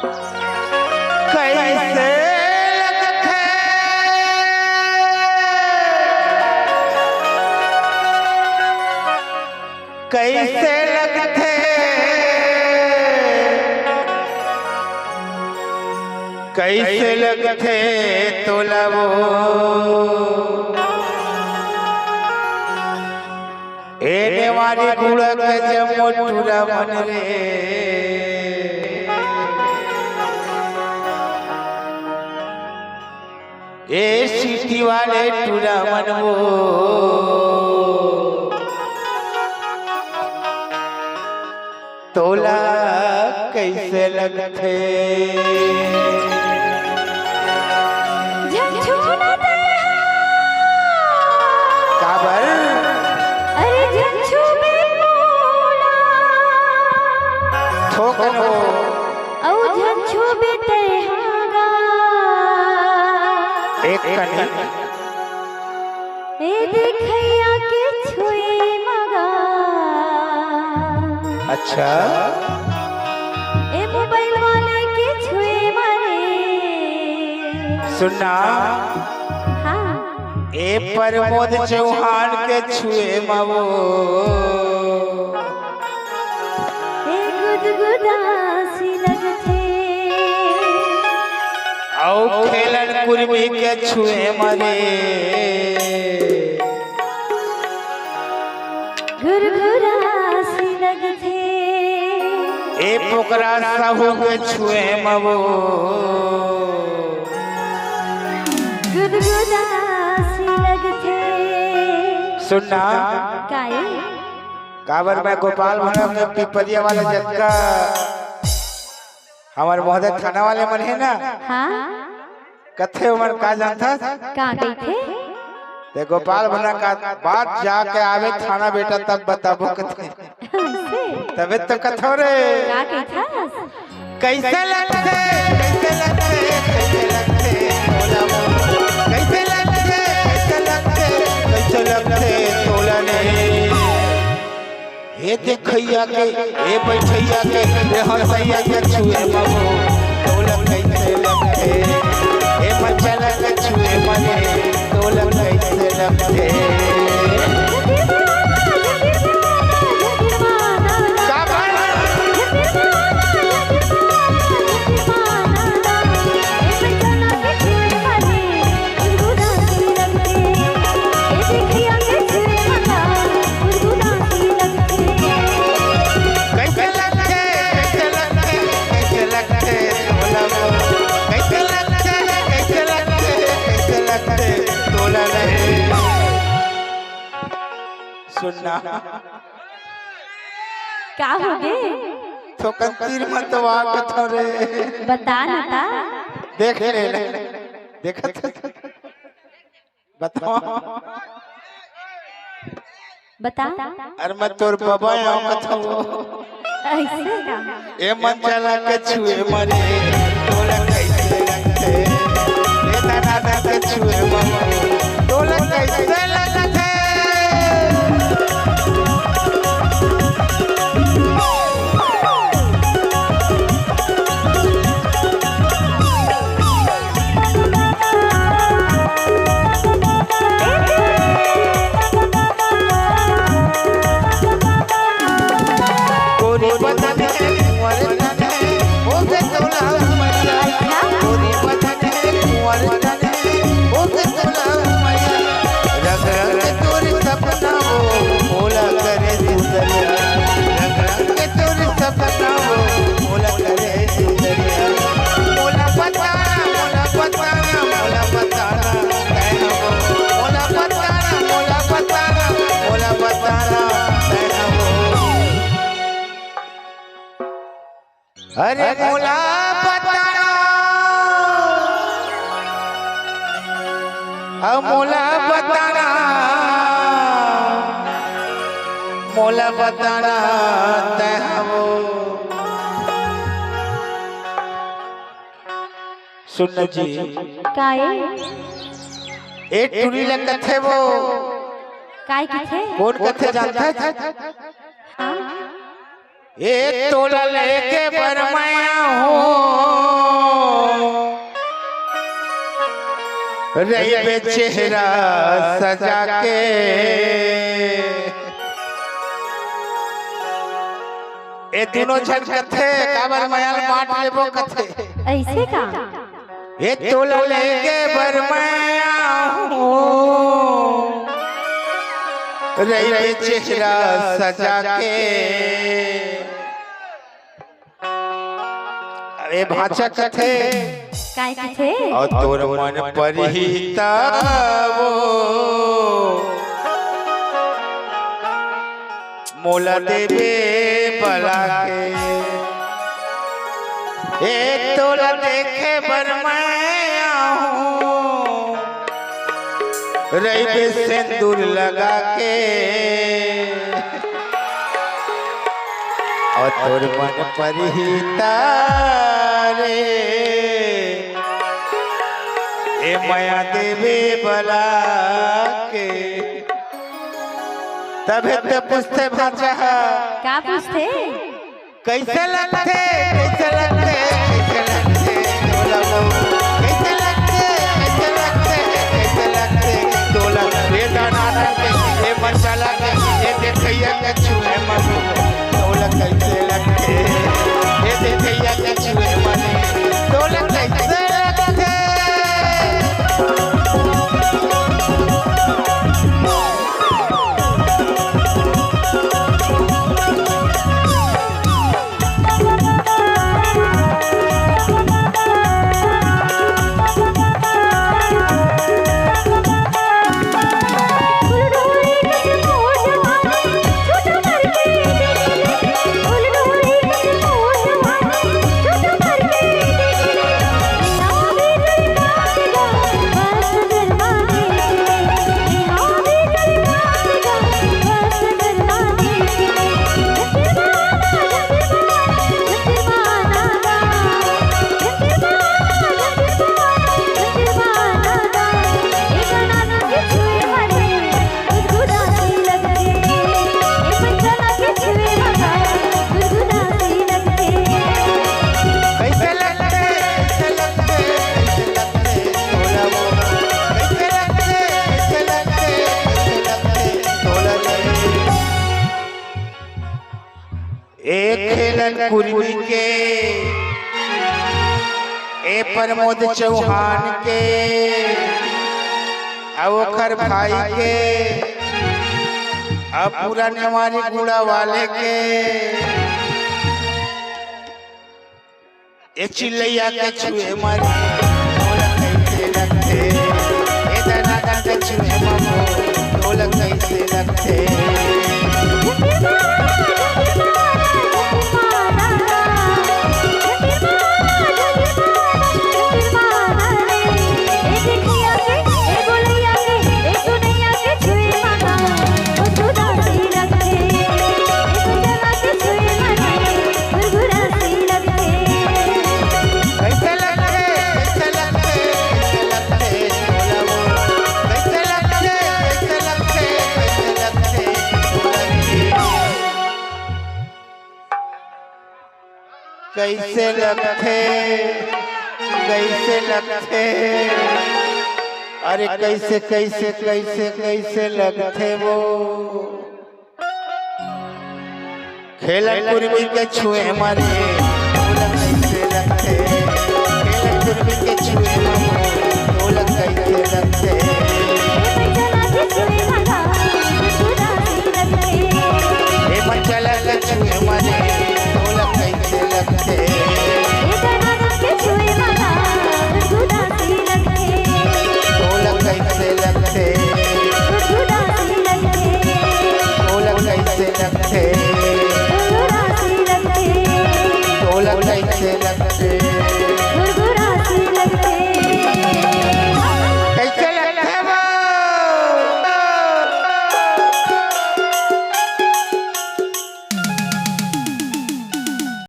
कैसे लगते कैसे लगते कैसे लगते तोला वो एने वाली गुड़क जमो टूरा मन रे ए सीटी वाले टूरा मन वो तोला कैसे लगते काबर ठोकनो औ झंझो बेते हागा एक कनी ए देखैया के छुए मगा अच्छा ए मोबाइल वाले के छुए मरे सुनना हाँ ए प्रमोद चौहान के छुए मवो ए गुदगुदासी लगथे औ खेलन कुर्मी के छुए मरे गुरगुरासी लगथे ए पोकरा साहू के छुए मवो गुदगुदासी लगथे सुनना काहे काबर में गोपाल भवन के पिपरिया वाले जटका हमारे महोदय थाना वाले मन है ना हाँ कथे उमर का जानता का कइथे ते गोपाल भवन का बात जाके आवे थाना बेटा तब बताबो कथे तबे तो कथो रे का कइथा कैसे लगते कैसे लगते कैसे लगते तोला कैसे लगते कैसे लगते कैसे लगते तोला ने ए देखैया के ए बैठैया के ए हंसैया के छुए मगो तोला कैसे लगते ए मचला के छुए मने तोला कैसे लगते सुनना का हो गे तो कंतीर मत वाक थोरे बता ना ता देख ले देखत बताओ बता अरे मैं तोर बाबा आओ कथो ऐसे का ए मन चला के छुए मरे तोला कैसे लगते ए दादा दादा छुए मरे तोला कैसे लगते अरे मोला बताना मोला बताना मोला बताना तै हमो सुन जी काए ए टुरी ले कथे वो काय किथे कौन कथे जानता है हाँ ए तोला लेके बरमाया हूँ रही बे चेहरा सजा के ए तीनों जन कथे काबर मयाल बांट लेबो कथे ऐसे का ये तोला लेके बरमैया हूँ रही बे चेहरा सजा के अरे भाषा कथे काय की थे और तोर मन पर ही तावो मोला देवे बला के ए तोला देखे बर मैं आऊं रही बे सिंदूर लगा के और तोर मन पर ही तारे ए माया देवे बला के तबे तो पूछते भाषा का पूछते कैसे लगते कैसे लगते कैसे लगते तोला कैसे लगते कैसे लगते कैसे लगते तोला बेदाना के ए मसाला के ए देखैया के छुए मनु तोला कैसे लगते ए देखैया के छुए मनु तोला कैसे लगते कुर्मी के ए प्रमोद चौहान के अवखर भाई के अब पूरा नेवारी गुड़ा वाले के ए चिल्लैया के छुए मारी कैसे लगते ए दाना के छुए मामो ढोलक कैसे लगते कैसे लगते कैसे लगते अरे कैसे कैसे कैसे कैसे लगते वो खेल कुर्मी के छुए मारे कैसे लगते